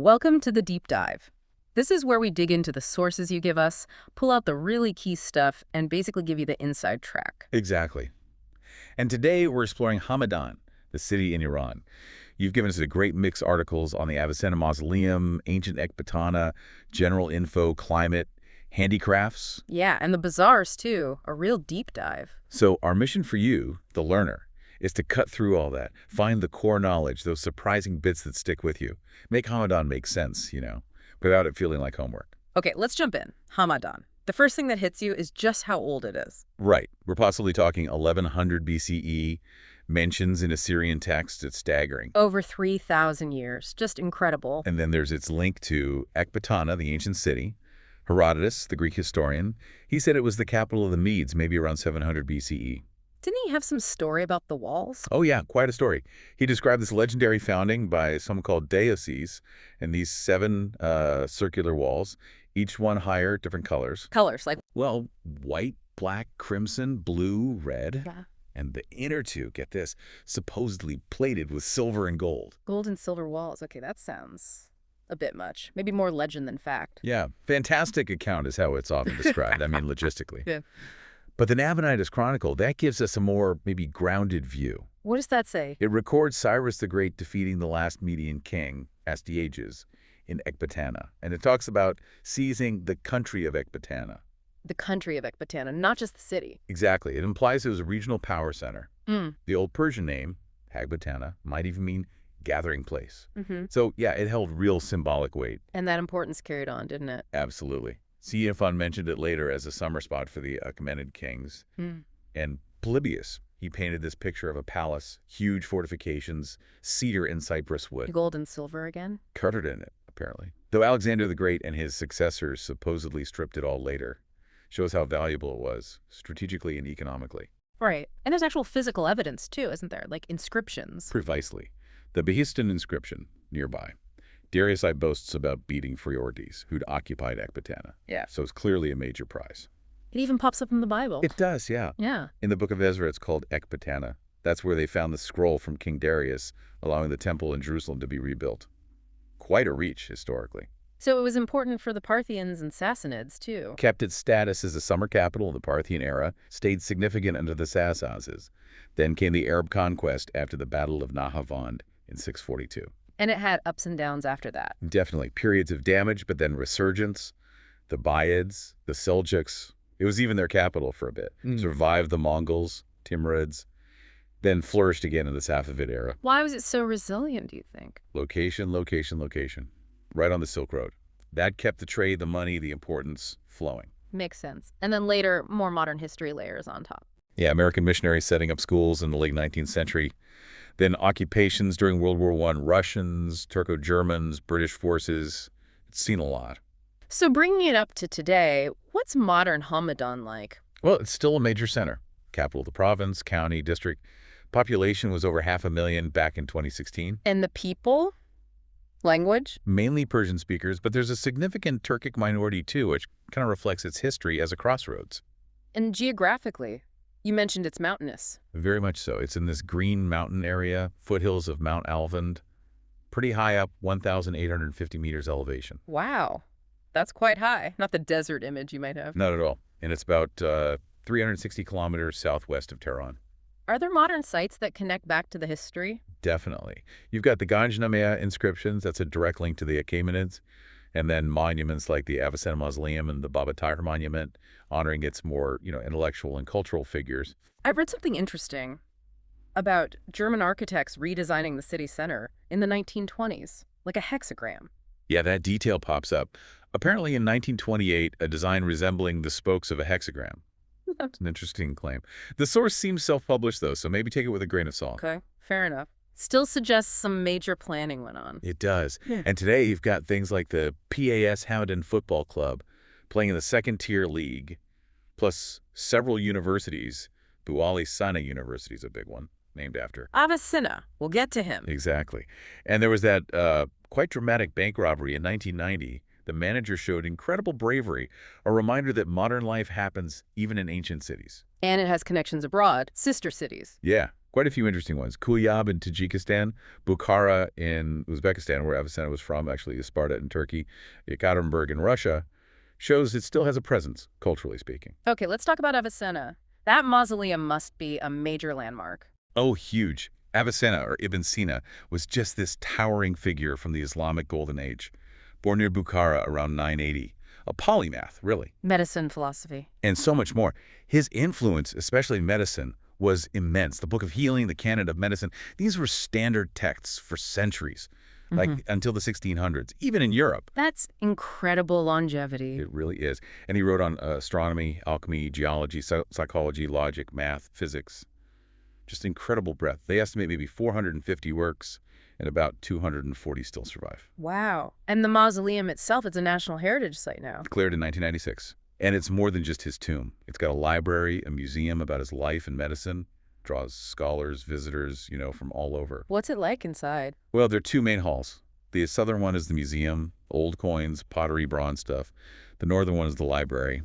Welcome to the Deep Dive. This is where we dig into the sources you give us, pull out the really key stuff, and basically give you the inside track. Exactly. And today we're exploring Hamedan, the city in Iran. You've given us a great mix articles on the Avicenna Mausoleum, ancient Ekbatana, general info, climate, handicrafts. Yeah, and the bazaars, too. A real deep dive. So our mission for you, the learner, is to cut through all that, find the core knowledge, those surprising bits that stick with you. Make Hamedan make sense, without it feeling like homework. Okay, let's jump in. Hamadan. The first thing that hits you is just how old it is. Right. We're possibly talking 1100 BCE, mentions in Assyrian text. It's staggering. Over 3,000 years. Just incredible. And then there's its link to Ekbatana, the ancient city. Herodotus, the Greek historian, he said it was the capital of the Medes, maybe around 700 BCE. Didn't he have some story about the walls? Oh yeah, quite a story. He described this legendary founding by someone called Deioces, and these seven circular walls, each one higher, different colors. Colors, like... Well, white, black, crimson, blue, red. Yeah. And the inner two, get this, supposedly plated with silver and gold. Gold and silver walls. Okay, that sounds a bit much. Maybe more legend than fact. Yeah, fantastic account is how it's often described. I mean, logistically. Yeah. But the Nabonidus Chronicle, that gives us a more, maybe grounded view. What does that say? It records Cyrus the Great defeating the last Median king, Astyages, in Ekbatana. And it talks about seizing the country of Ekbatana. The country of Ekbatana, not just the city. Exactly. It implies it was a regional power center. Mm. The old Persian name, Hagbatana, might even mean gathering place. Mm-hmm. So, yeah, it held real symbolic weight. And that importance carried on, didn't it? Absolutely. Sina mentioned it later as a summer spot for the Achaemenid kings. Mm. And Polybius, he painted this picture of a palace, huge fortifications, cedar and cypress wood. Gold and silver again? Covered in it, apparently. Though Alexander the Great and his successors supposedly stripped it all later. Shows how valuable it was, strategically and economically. Right. And there's actual physical evidence, too, isn't there? Like inscriptions. Precisely. The Behistun inscription nearby. Darius I boasts about beating Phraortes, who'd occupied Ekbatana. Yeah. So it's clearly a major prize. It even pops up in the Bible. It does, yeah. Yeah. In the book of Ezra, it's called Ekbatana. That's where they found the scroll from King Darius, allowing the temple in Jerusalem to be rebuilt. Quite a reach, historically. So it was important for the Parthians and Sassanids, too. Kept its status as a summer capital in the Parthian era, stayed significant under the Sassanids. Then came the Arab conquest after the Battle of Nahavand in 642. And it had ups and downs after that. Definitely. Periods of damage, but then resurgence. The Buyids, the Seljuks. It was even their capital for a bit. Survived the Mongols, Timurids, then flourished again in the Safavid era. Why was it so resilient, do you think? Location, location, location. Right on the Silk Road. That kept the trade, the money, the importance flowing. Makes sense. And then later, more modern history layers on top. Yeah, American missionaries setting up schools in the late 19th century. Then occupations during World War I, Russians, Turco-Germans, British forces. It's seen a lot. So bringing it up to today, what's modern Hamadan like? Well, it's still a major center. Capital of the province, county, district. Population was over 500,000 back in 2016. And the people? Language? Mainly Persian speakers, but there's a significant Turkic minority too, which kind of reflects its history as a crossroads. And geographically? You mentioned it's mountainous. Very much so. It's in this green mountain area, foothills of Mount Alvand, pretty high up, 1,850 meters elevation. Wow. That's quite high. Not the desert image you might have. Not at all. And it's about 360 kilometers southwest of Tehran. Are there modern sites that connect back to the history? Definitely. You've got the Ganjnameh inscriptions. That's a direct link to the Achaemenids. And then monuments like the Avicenna Mausoleum and the Baba Tahir Monument, honoring its more, intellectual and cultural figures. I've read something interesting about German architects redesigning the city center in the 1920s, like a hexagram. Yeah, that detail pops up. Apparently in 1928, a design resembling the spokes of a hexagram. That's an interesting claim. The source seems self-published, though, so maybe take it with a grain of salt. Okay, fair enough. Still suggests some major planning went on. It does. Yeah. And today you've got things like the PAS Hamedan Football Club playing in the second-tier league, plus several universities. Sina University is a big one, named after. Avicenna. We'll get to him. Exactly. And there was that quite dramatic bank robbery in 1990. The manager showed incredible bravery, a reminder that modern life happens even in ancient cities. And it has connections abroad, sister cities. Yeah. Quite a few interesting ones. Kuyab in Tajikistan, Bukhara in Uzbekistan, where Avicenna was from, actually Sparta in Turkey, Ekaterinburg in Russia, shows it still has a presence, culturally speaking. Okay, let's talk about Avicenna. That mausoleum must be a major landmark. Oh, huge. Avicenna, or Ibn Sina, was just this towering figure from the Islamic Golden Age. Born near Bukhara around 980. A polymath, really. Medicine, philosophy. And so much more. His influence, especially in medicine, was immense. The Book of Healing, the Canon of Medicine, these were standard texts for centuries, like until the 1600s, even in Europe. That's incredible longevity. It really is. And he wrote on astronomy, alchemy, geology, psychology, logic, math, physics. Just incredible breadth. They estimate maybe 450 works, and about 240 still survive. Wow. And the mausoleum itself, it's a National Heritage Site now. Declared in 1996. And it's more than just his tomb. It's got a library, a museum about his life and medicine, draws scholars, visitors, from all over. What's it like inside? Well, there are two main halls. The southern one is the museum, old coins, pottery, bronze stuff. The northern one is the library.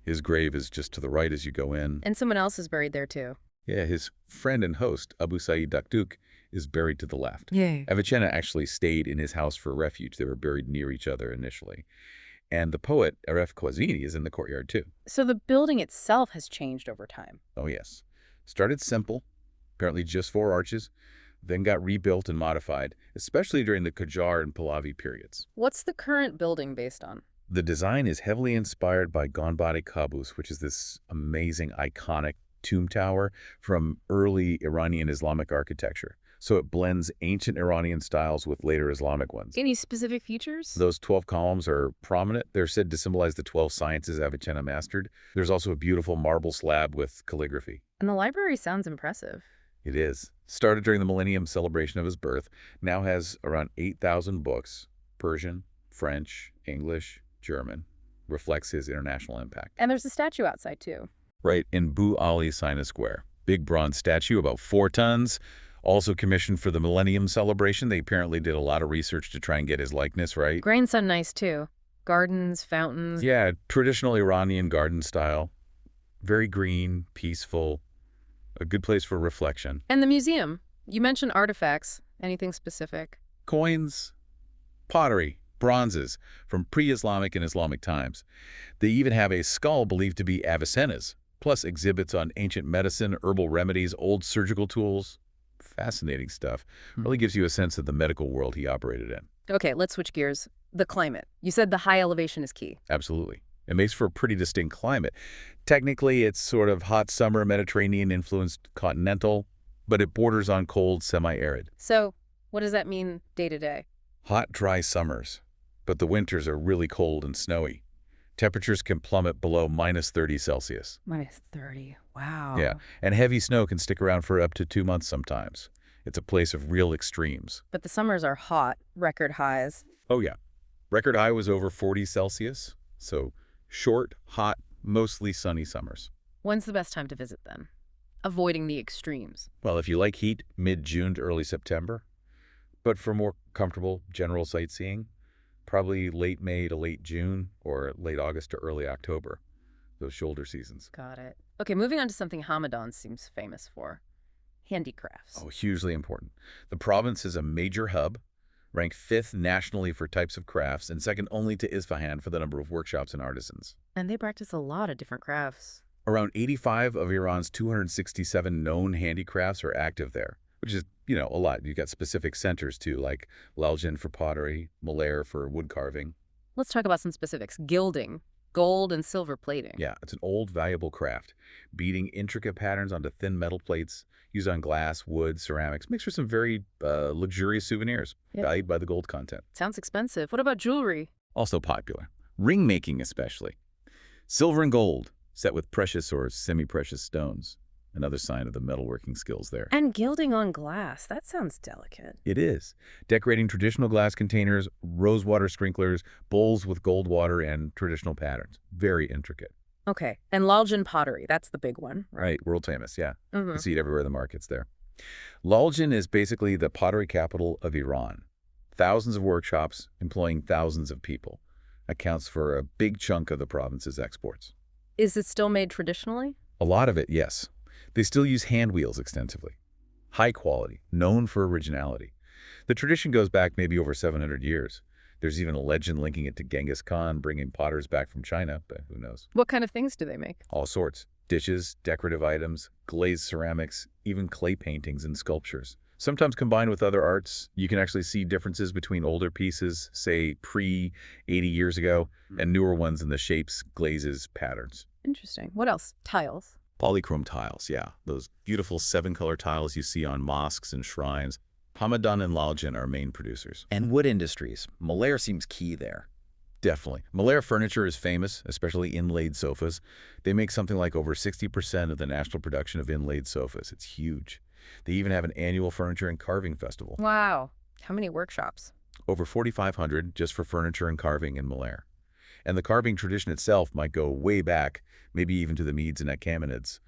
His grave is just to the right as you go in. And someone else is buried there too. Yeah, his friend and host, Abu Sa'id Dakduk, is buried to the left. Yay. Avicenna actually stayed in his house for refuge. They were buried near each other initially. And the poet, Aref Kwazini, is in the courtyard too. So the building itself has changed over time. Oh, yes. Started simple, apparently just 4 arches, then got rebuilt and modified, especially during the Qajar and Pahlavi periods. What's the current building based on? The design is heavily inspired by Gonbad-e Qaboos, which is this amazing, iconic tomb tower from early Iranian Islamic architecture. So it blends ancient Iranian styles with later Islamic ones. Any specific features? Those 12 columns are prominent. They're said to symbolize the 12 sciences Avicenna mastered. There's also a beautiful marble slab with calligraphy. And the library sounds impressive. It is. Started during the millennium celebration of his birth, now has around 8,000 books, Persian, French, English, German. Reflects his international impact. And there's a statue outside too. Right, in Bu Ali Sina Square. Big bronze statue, about 4 tons. Also commissioned for the Millennium celebration. They apparently did a lot of research to try and get his likeness right. Grains sound nice too. Gardens, fountains. Yeah, traditional Iranian garden style. Very green, peaceful. A good place for reflection. And the museum. You mentioned artifacts. Anything specific? Coins, pottery, bronzes from pre-Islamic and Islamic times. They even have a skull believed to be Avicenna's, plus exhibits on ancient medicine, herbal remedies, old surgical tools. Fascinating stuff. Really gives you a sense of the medical world he operated in. Okay, let's switch gears. The climate. You said the high elevation is key. Absolutely. It makes for a pretty distinct climate. Technically, it's sort of hot summer, Mediterranean-influenced continental, but it borders on cold, semi-arid. So, what does that mean day to day? Hot, dry summers, but the winters are really cold and snowy. Temperatures can plummet below -30 Celsius. -30. Wow. Yeah, and heavy snow can stick around for up to 2 months sometimes. It's a place of real extremes. But the summers are hot, record highs. Oh, yeah. Record high was over 40 Celsius, so short, hot, mostly sunny summers. When's the best time to visit then? Avoiding the extremes. Well, if you like heat, mid-June to early September. But for more comfortable general sightseeing, probably late May to late June or late August to early October, those shoulder seasons. Got it. Okay, moving on to something Hamedan seems famous for. Handicrafts. Oh, hugely important. The province is a major hub, ranked 5th nationally for types of crafts and second only to Isfahan for the number of workshops and artisans. And they practice a lot of different crafts. Around 85 of Iran's 267 known handicrafts are active there, which is, a lot. You've got specific centers too, like Laljan for pottery, Malair for wood carving. Let's talk about some specifics. Gilding. Gold and silver plating. Yeah, it's an old, valuable craft. Beading intricate patterns onto thin metal plates, used on glass, wood, ceramics. Makes for some very luxurious souvenirs, valued by the gold content. Sounds expensive. What about jewelry? Also popular. Ring making especially. Silver and gold, set with precious or semi-precious stones. Another sign of the metalworking skills there. And gilding on glass. That sounds delicate. It is. Decorating traditional glass containers, rosewater sprinklers, bowls with gold water, and traditional patterns. Very intricate. Okay. And Laljan pottery. That's the big one. Right. World famous, yeah. Mm-hmm. You see it everywhere in the markets there. Laljan is basically the pottery capital of Iran. Thousands of workshops employing thousands of people. Accounts for a big chunk of the province's exports. Is it still made traditionally? A lot of it, yes. They still use hand wheels extensively. high quality, known for originality. The tradition goes back maybe over 700 years. There's even a legend linking it to Genghis Khan bringing potters back from China, but who knows? What kind of things do they make? All sorts. Dishes, decorative items, glazed ceramics, even clay paintings and sculptures. Sometimes combined with other arts, you can actually see differences between older pieces, say pre-80 years ago, and newer ones in the shapes, glazes, patterns. Interesting. What else? Tiles. Polychrome tiles, yeah. Those beautiful 7-color tiles you see on mosques and shrines. Hamedan and Laljan are main producers. And wood industries. Malair seems key there. Definitely. Malair furniture is famous, especially inlaid sofas. They make something like over 60% of the national production of inlaid sofas. It's huge. They even have an annual furniture and carving festival. Wow. How many workshops? Over 4,500 just for furniture and carving in Malair. And the carving tradition itself might go way back, maybe even to the Medes and Achaemenids.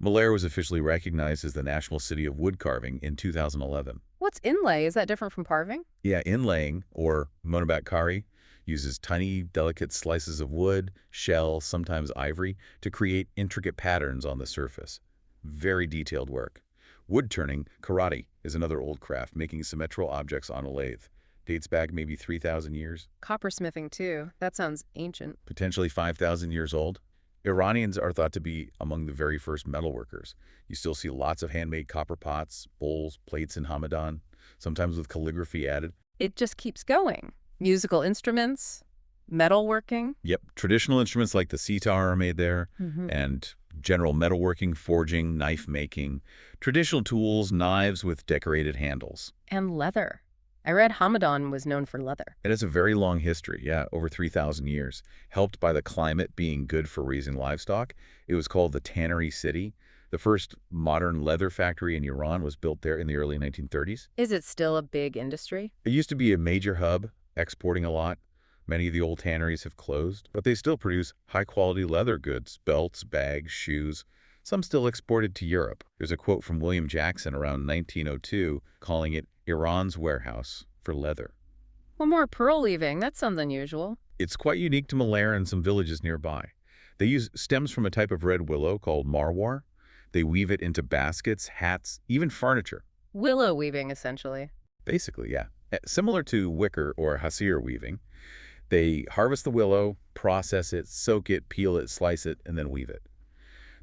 Malair was officially recognized as the National City of Wood Carving in 2011. What's inlay? Is that different from carving? Yeah, inlaying, or monobat kari, uses tiny, delicate slices of wood, shell, sometimes ivory, to create intricate patterns on the surface. Very detailed work. Wood turning, karate, is another old craft, making symmetrical objects on a lathe. Dates back maybe 3,000 years, Coppersmithing, too. That sounds ancient. potentially 5,000 years old. Iranians are thought to be among the very first metalworkers. You still see lots of handmade copper pots, bowls, plates in Hamedan, sometimes with calligraphy added. It just keeps going. Musical instruments, metalworking. Yep, traditional instruments like the sitar are made there, and general metalworking, forging, knife making, traditional tools, knives with decorated handles. And leather. I read Hamadan was known for leather. It has a very long history, yeah, over 3,000 years. Helped by the climate being good for raising livestock, it was called the Tannery City. The first modern leather factory in Iran was built there in the early 1930s. Is it still a big industry? It used to be a major hub, exporting a lot. Many of the old tanneries have closed, but they still produce high-quality leather goods, belts, bags, shoes. Some still exported to Europe. There's a quote from William Jackson around 1902 calling it Iran's warehouse for leather. One more pearl weaving. That sounds unusual. It's quite unique to Malair and some villages nearby. They use stems from a type of red willow called marwar. They weave it into baskets, hats, even furniture. Willow weaving, essentially. Basically, yeah. Similar to wicker or hasir weaving. They harvest the willow, process it, soak it, peel it, slice it, and then weave it.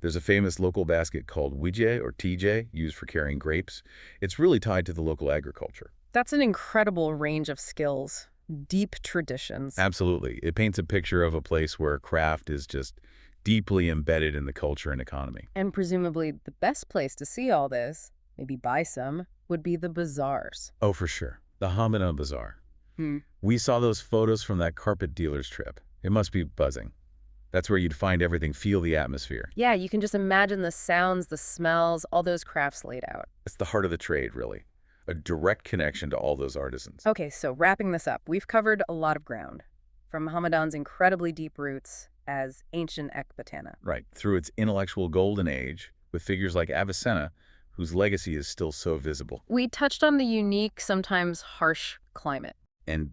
There's a famous local basket called wije or tj, used for carrying grapes. It's really tied to the local agriculture. That's an incredible range of skills. Deep traditions. Absolutely. It paints a picture of a place where craft is just deeply embedded in the culture and economy. And presumably the best place to see all this, maybe buy some, would be the bazaars. Oh, for sure. The Hamedan Bazaar. We saw those photos from that carpet dealer's trip. It must be buzzing. That's where you'd find everything, feel the atmosphere. Yeah, you can just imagine the sounds, the smells, all those crafts laid out. It's the heart of the trade, really. A direct connection to all those artisans. Okay, so wrapping this up, we've covered a lot of ground. From Hamadan's incredibly deep roots as ancient Ecbatana. Right, through its intellectual golden age, with figures like Avicenna, whose legacy is still so visible. We touched on the unique, sometimes harsh climate. And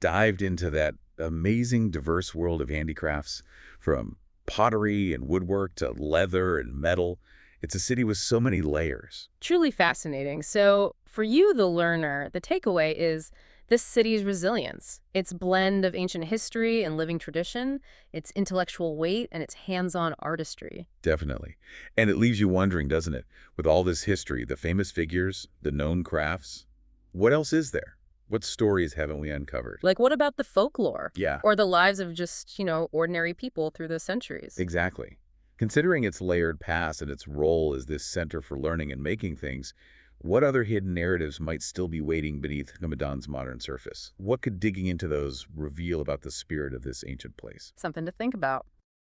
dived into that amazing, diverse world of handicrafts, from pottery and woodwork to leather and metal. It's a city with so many layers. Truly fascinating. So for you, the learner, the takeaway is this city's resilience, its blend of ancient history and living tradition, its intellectual weight, and its hands-on artistry. Definitely. And it leaves you wondering, doesn't it? With all this history, the famous figures, the known crafts, what else is there? What stories haven't we uncovered? Like, what about the folklore? Yeah. Or the lives of just, ordinary people through the centuries? Exactly. Considering its layered past and its role as this center for learning and making things, what other hidden narratives might still be waiting beneath Hamadan's modern surface? What could digging into those reveal about the spirit of this ancient place? Something to think about.